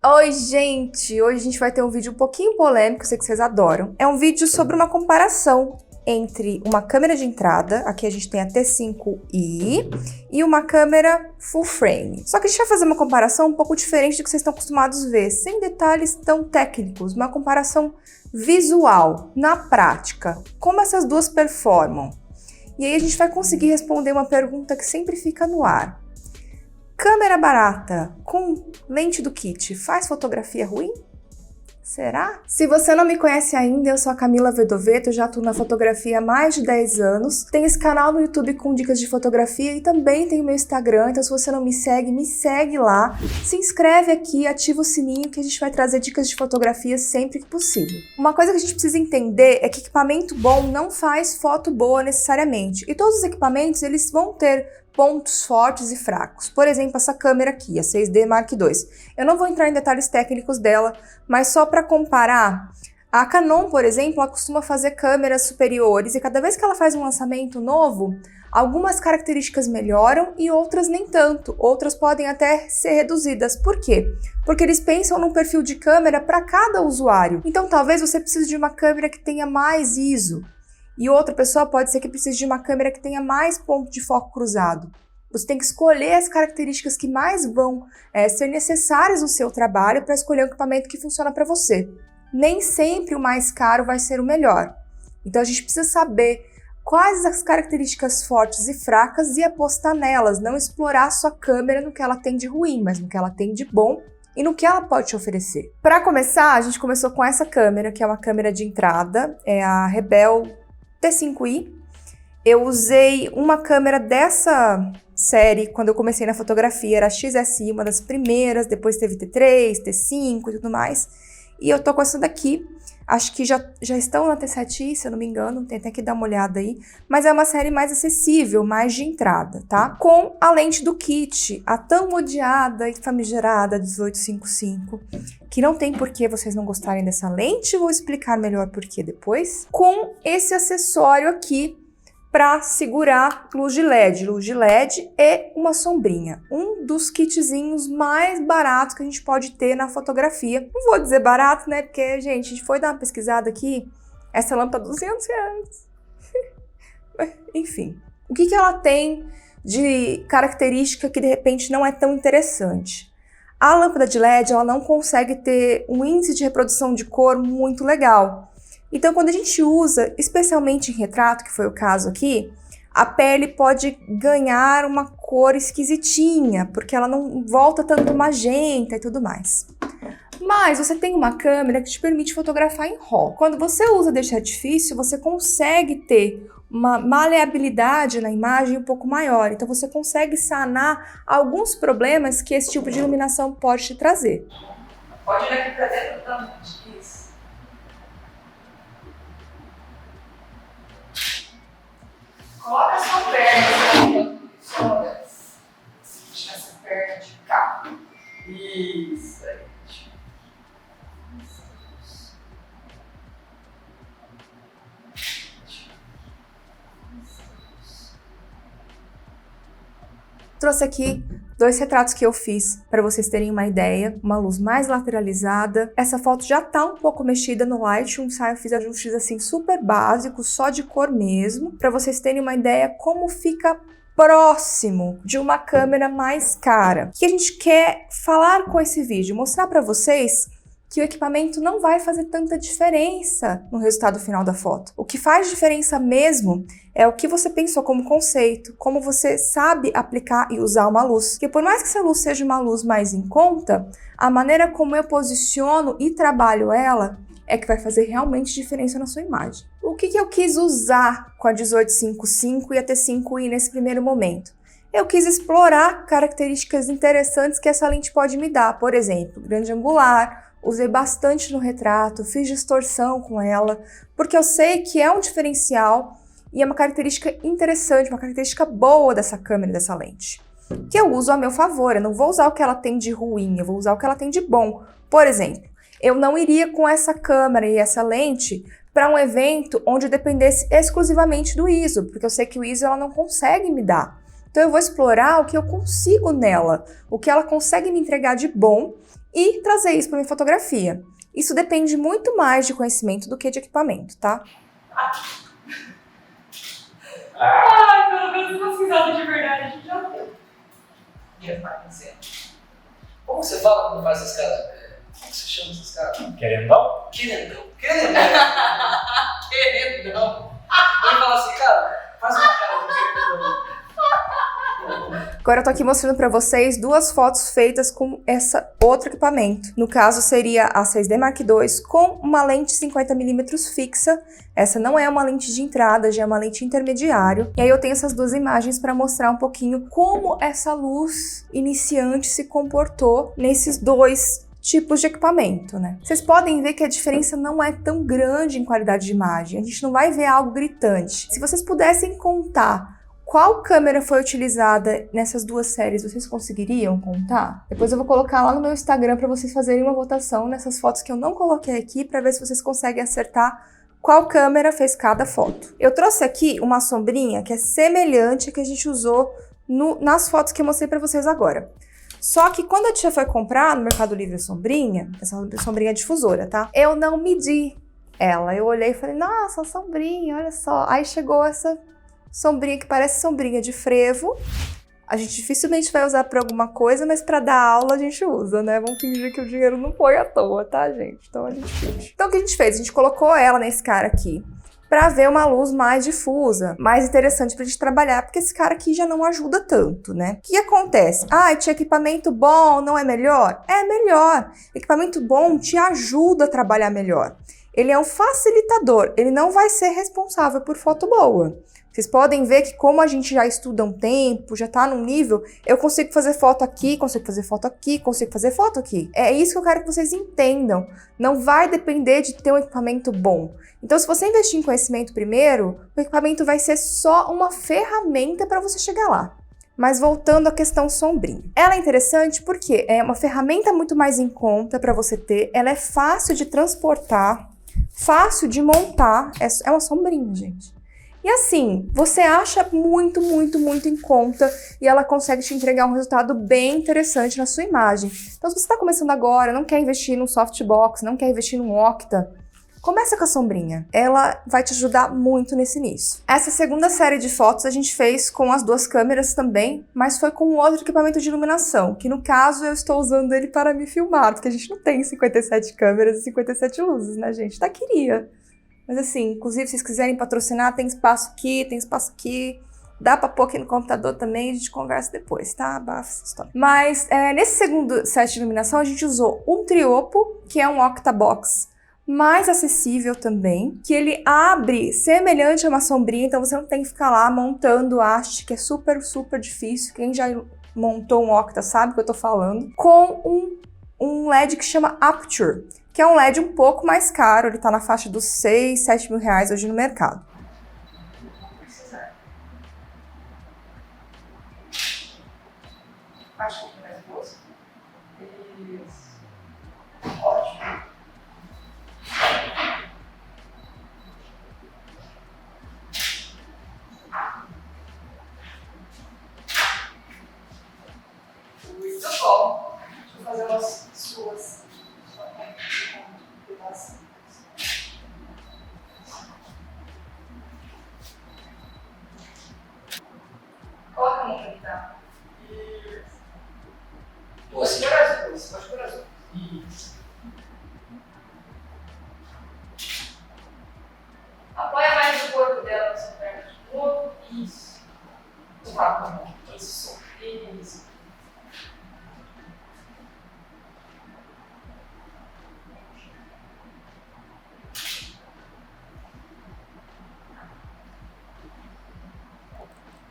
Oi, gente! Hoje a gente vai ter um vídeo um pouquinho polêmico, eu sei que vocês adoram. É um vídeo sobre uma comparação entre uma câmera de entrada, aqui a gente tem a T5i, e uma câmera full frame. Só que a gente vai fazer uma comparação um pouco diferente do que vocês estão acostumados a ver, sem detalhes tão técnicos, uma comparação visual, na prática, como essas duas performam. E aí a gente vai conseguir responder uma pergunta que sempre fica no ar. Câmera barata com lente do kit faz fotografia ruim? Será? Se você não me conhece ainda, eu sou a Camila Vedovetto, já atuo na fotografia há mais de 10 anos. Tenho esse canal no YouTube com dicas de fotografia e também tenho meu Instagram, então se você não me segue lá. Se inscreve aqui, ativa o sininho que a gente vai trazer dicas de fotografia sempre que possível. Uma coisa que a gente precisa entender é que equipamento bom não faz foto boa necessariamente. E todos os equipamentos, eles vão ter pontos fortes e fracos. Por exemplo, essa câmera aqui, a 6D Mark II. Eu não vou entrar em detalhes técnicos dela, mas só para comparar, a Canon, por exemplo, ela costuma fazer câmeras superiores e cada vez que ela faz um lançamento novo, algumas características melhoram e outras nem tanto. Outras podem até ser reduzidas. Por quê? Porque eles pensam num perfil de câmera para cada usuário. Então, talvez você precise de uma câmera que tenha mais ISO. E outra pessoa pode ser que precise de uma câmera que tenha mais ponto de foco cruzado. Você tem que escolher as características que mais vão ser necessárias no seu trabalho para escolher um equipamento que funciona para você. Nem sempre o mais caro vai ser o melhor. Então a gente precisa saber quais as características fortes e fracas e apostar nelas, não explorar a sua câmera no que ela tem de ruim, mas no que ela tem de bom e no que ela pode te oferecer. Para começar, a gente começou com essa câmera, que é uma câmera de entrada, é a Rebel T5i. Eu usei uma câmera dessa série quando eu comecei na fotografia, era a XSI, uma das primeiras, depois teve T3, T5 e tudo mais. E eu tô com essa daqui, acho que já estão na T7i, se eu não me engano, tem até que dar uma olhada aí, mas é uma série mais acessível, mais de entrada, tá? Com a lente do kit, a tão odiada e famigerada 1855, que não tem por que vocês não gostarem dessa lente, vou explicar melhor por que depois, com esse acessório aqui para segurar luz de LED e uma sombrinha. Um dos kitzinhos mais baratos que a gente pode ter na fotografia. Não vou dizer barato, né? Porque, gente, a gente foi dar uma pesquisada aqui, essa lâmpada R$200. Enfim, o que ela tem de característica que de repente não é tão interessante? A lâmpada de LED, ela não consegue ter um índice de reprodução de cor muito legal. Então, quando a gente usa, especialmente em retrato, que foi o caso aqui, a pele pode ganhar uma cor esquisitinha, porque ela não volta tanto magenta e tudo mais. Mas você tem uma câmera que te permite fotografar em RAW. Quando você usa deste artifício, você consegue ter uma maleabilidade na imagem um pouco maior. Então você consegue sanar alguns problemas que esse tipo de iluminação pode te trazer. Pode olhar aqui para dentro também. Isso. Coloca a sua perna. Deixa essa perna de cá. Isso aí. Trouxe aqui dois retratos que eu fiz para vocês terem uma ideia, uma luz mais lateralizada. Essa foto já tá um pouco mexida no Lightroom, eu fiz ajustes assim super básicos, só de cor mesmo, para vocês terem uma ideia como fica próximo de uma câmera mais cara. O que a gente quer falar com esse vídeo? Mostrar para vocês que o equipamento não vai fazer tanta diferença no resultado final da foto. O que faz diferença mesmo é o que você pensou como conceito, como você sabe aplicar e usar uma luz. Porque por mais que essa luz seja uma luz mais em conta, a maneira como eu posiciono e trabalho ela é que vai fazer realmente diferença na sua imagem. O que eu quis usar com a 1855 e a T5i nesse primeiro momento? Eu quis explorar características interessantes que essa lente pode me dar. Por exemplo, grande angular, usei bastante no retrato, fiz distorção com ela, porque eu sei que é um diferencial e é uma característica interessante, uma característica boa dessa câmera, dessa lente, que eu uso a meu favor. Eu não vou usar o que ela tem de ruim, eu vou usar o que ela tem de bom. Por exemplo, eu não iria com essa câmera e essa lente para um evento onde eu dependesse exclusivamente do ISO, porque eu sei que o ISO ela não consegue me dar. Então eu vou explorar o que eu consigo nela, o que ela consegue me entregar de bom e trazer isso para minha fotografia. Isso depende muito mais de conhecimento do que de equipamento, tá? Ai, pelo menos uma risada de verdade a gente já deu. Já tá acontecendo. Como você fala quando faz esses caras? Como você chama esses caras? Querendão? Querendão. Querendão. Querendão. Ele fala assim, cara, faz uma cara de querendão. Agora eu tô aqui mostrando pra vocês duas fotos feitas com esse outro equipamento. No caso seria a 6D Mark II com uma lente 50mm fixa. Essa não é uma lente de entrada, já é uma lente intermediário. E aí eu tenho essas duas imagens para mostrar um pouquinho como essa luz iniciante se comportou nesses dois tipos de equipamento, né? Vocês podem ver que a diferença não é tão grande em qualidade de imagem. A gente não vai ver algo gritante. Se vocês pudessem contar qual câmera foi utilizada nessas duas séries, vocês conseguiriam contar? Depois eu vou colocar lá no meu Instagram para vocês fazerem uma votação nessas fotos que eu não coloquei aqui para ver se vocês conseguem acertar qual câmera fez cada foto. Eu trouxe aqui uma sombrinha que é semelhante à que a gente usou nas fotos que eu mostrei para vocês agora. Só que quando a tia foi comprar no Mercado Livre a sombrinha, essa sombrinha difusora, tá? Eu não medi ela. Eu olhei e falei, nossa, sombrinha, olha só. Aí chegou essa sombrinha que parece sombrinha de frevo. A gente dificilmente vai usar para alguma coisa, mas para dar aula a gente usa, né? Vamos fingir que o dinheiro não foi à toa, tá, gente? Então a gente finge. Então o que a gente fez? A gente colocou ela nesse cara aqui para ver uma luz mais difusa, mais interessante pra gente trabalhar, porque esse cara aqui já não ajuda tanto, né? O que acontece? Ah, tinha equipamento bom, não é melhor? É melhor. Equipamento bom te ajuda a trabalhar melhor. Ele é um facilitador, ele não vai ser responsável por foto boa. Vocês podem ver que como a gente já estuda um tempo, já tá num nível, eu consigo fazer foto aqui, consigo fazer foto aqui, consigo fazer foto aqui. É isso que eu quero que vocês entendam. Não vai depender de ter um equipamento bom. Então, se você investir em conhecimento primeiro, o equipamento vai ser só uma ferramenta para você chegar lá. Mas voltando à questão sombrinha. Ela é interessante porque é uma ferramenta muito mais em conta para você ter, ela é fácil de transportar, fácil de montar, é uma sombrinha, gente. E assim, você acha muito em conta e ela consegue te entregar um resultado bem interessante na sua imagem. Então, se você está começando agora, não quer investir num softbox, não quer investir num Octa, começa com a sombrinha. Ela vai te ajudar muito nesse início. Essa segunda série de fotos a gente fez com as duas câmeras também, mas foi com outro equipamento de iluminação, que no caso eu estou usando ele para me filmar, porque a gente não tem 57 câmeras e 57 luzes, né, gente? Tá, queria. Mas assim, inclusive, se vocês quiserem patrocinar, tem espaço aqui, tem espaço aqui. Dá pra pôr aqui no computador também, a gente conversa depois, tá? Abafa essa história. Mas nesse segundo set de iluminação, a gente usou um triopo, que é um octabox mais acessível também, que ele abre semelhante a uma sombrinha, então você não tem que ficar lá montando haste, que é super difícil. Quem já montou um octa sabe o que eu tô falando. Com um LED que chama Aperture, que é um LED um pouco mais caro, ele tá na faixa dos 6, 7 mil reais hoje no mercado. Acho que mais gosto. Isso. Ótimo. Muito bom. Deixa eu fazer umas suas. Coloca a mão pra tá. Isso. Pode por azul. Pode por azul. Isso. Apoia mais o corpo dela na sua perna de novo. Isso. Vá com a mão. Isso. Isso.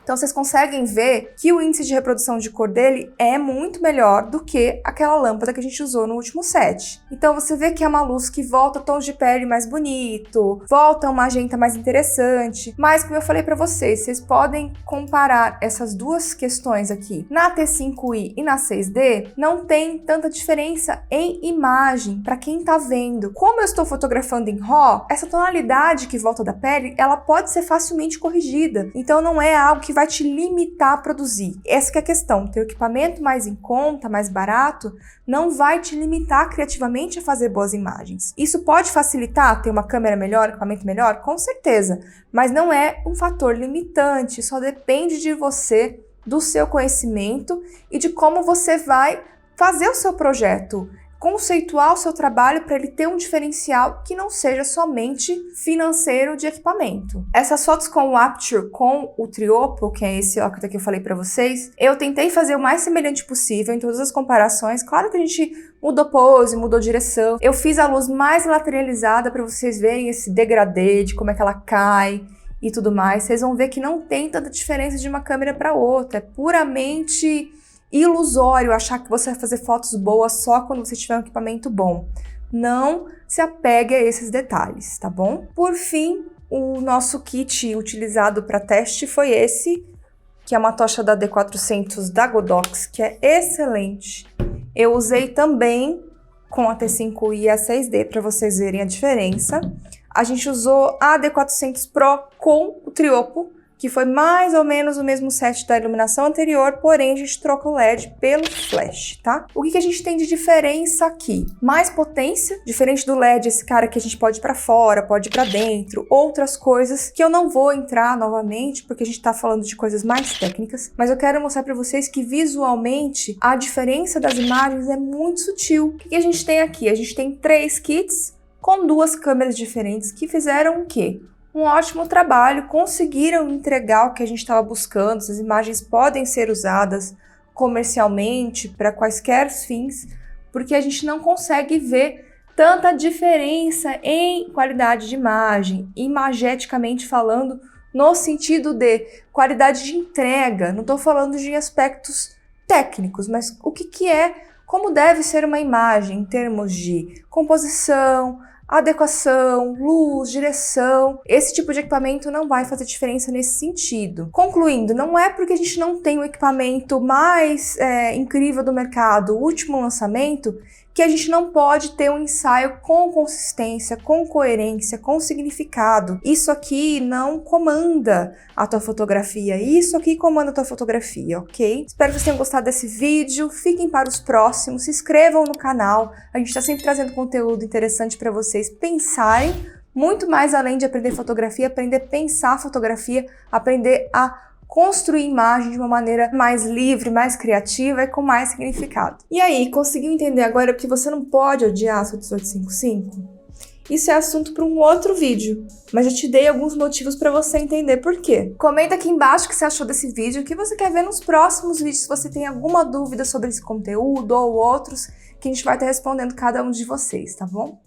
Então vocês conseguem ver que o índice de reprodução de cor dele é muito melhor do que aquela lâmpada que a gente usou no último set. Então você vê que é uma luz que volta tons de pele mais bonito, volta um magenta mais interessante, mas como eu falei pra vocês, vocês podem comparar essas duas questões aqui. Na T5i e na 6D, não tem tanta diferença em imagem para quem tá vendo. Como eu estou fotografando em RAW, essa tonalidade que volta da pele, ela pode ser facilmente corrigida. Então não é algo que vai vai te limitar a produzir. Essa que é a questão. Ter o equipamento mais em conta, mais barato, não vai te limitar criativamente a fazer boas imagens. Isso pode facilitar ter uma câmera melhor, equipamento melhor? Com certeza. Mas não é um fator limitante, só depende de você, do seu conhecimento e de como você vai fazer o seu projeto, conceituar o seu trabalho para ele ter um diferencial que não seja somente financeiro de equipamento. Essas fotos com o Aperture, com o Triopo, que é esse óculos que eu falei para vocês, eu tentei fazer o mais semelhante possível em todas as comparações. Claro que a gente mudou pose, mudou direção. Eu fiz a luz mais lateralizada para vocês verem esse degradê de como é que ela cai e tudo mais. Vocês vão ver que não tem tanta diferença de uma câmera para outra. É puramente ilusório achar que você vai fazer fotos boas só quando você tiver um equipamento bom. Não se apegue a esses detalhes, tá bom? Por fim, o nosso kit utilizado para teste foi esse, que é uma tocha da D400 da Godox, que é excelente. Eu usei também com a T5i e a 6D para vocês verem a diferença. A gente usou a D400 Pro com o Triopo, que foi mais ou menos o mesmo set da iluminação anterior, porém a gente troca o LED pelo flash, tá? O que a gente tem de diferença aqui? Mais potência, diferente do LED, esse cara que a gente pode ir pra fora, pode ir pra dentro, outras coisas que eu não vou entrar novamente, porque a gente tá falando de coisas mais técnicas, mas eu quero mostrar pra vocês que visualmente a diferença das imagens é muito sutil. O que a gente tem aqui? A gente tem 3 kits com 2 câmeras diferentes que fizeram o quê? Um ótimo trabalho, conseguiram entregar o que a gente estava buscando. Essas imagens podem ser usadas comercialmente para quaisquer fins, porque a gente não consegue ver tanta diferença em qualidade de imagem, imageticamente falando, no sentido de qualidade de entrega. Não estou falando de aspectos técnicos, mas o que é, como deve ser uma imagem em termos de composição, adequação, luz, direção. Esse tipo de equipamento não vai fazer diferença nesse sentido. Concluindo, não é porque a gente não tem o equipamento mais incrível do mercado, o último lançamento, que a gente não pode ter um ensaio com consistência, com coerência, com significado. Isso aqui não comanda a tua fotografia, isso aqui comanda a tua fotografia, ok? Espero que vocês tenham gostado desse vídeo, fiquem para os próximos, se inscrevam no canal, a gente está sempre trazendo conteúdo interessante para vocês pensarem, muito mais além de aprender fotografia, aprender a pensar fotografia, aprender a construir imagem de uma maneira mais livre, mais criativa e com mais significado. E aí, conseguiu entender agora porque você não pode odiar a sua 1855? Isso é assunto para um outro vídeo, mas eu te dei alguns motivos para você entender por quê. Comenta aqui embaixo o que você achou desse vídeo, o que você quer ver nos próximos vídeos, se você tem alguma dúvida sobre esse conteúdo ou outros, que a gente vai estar respondendo cada um de vocês, tá bom?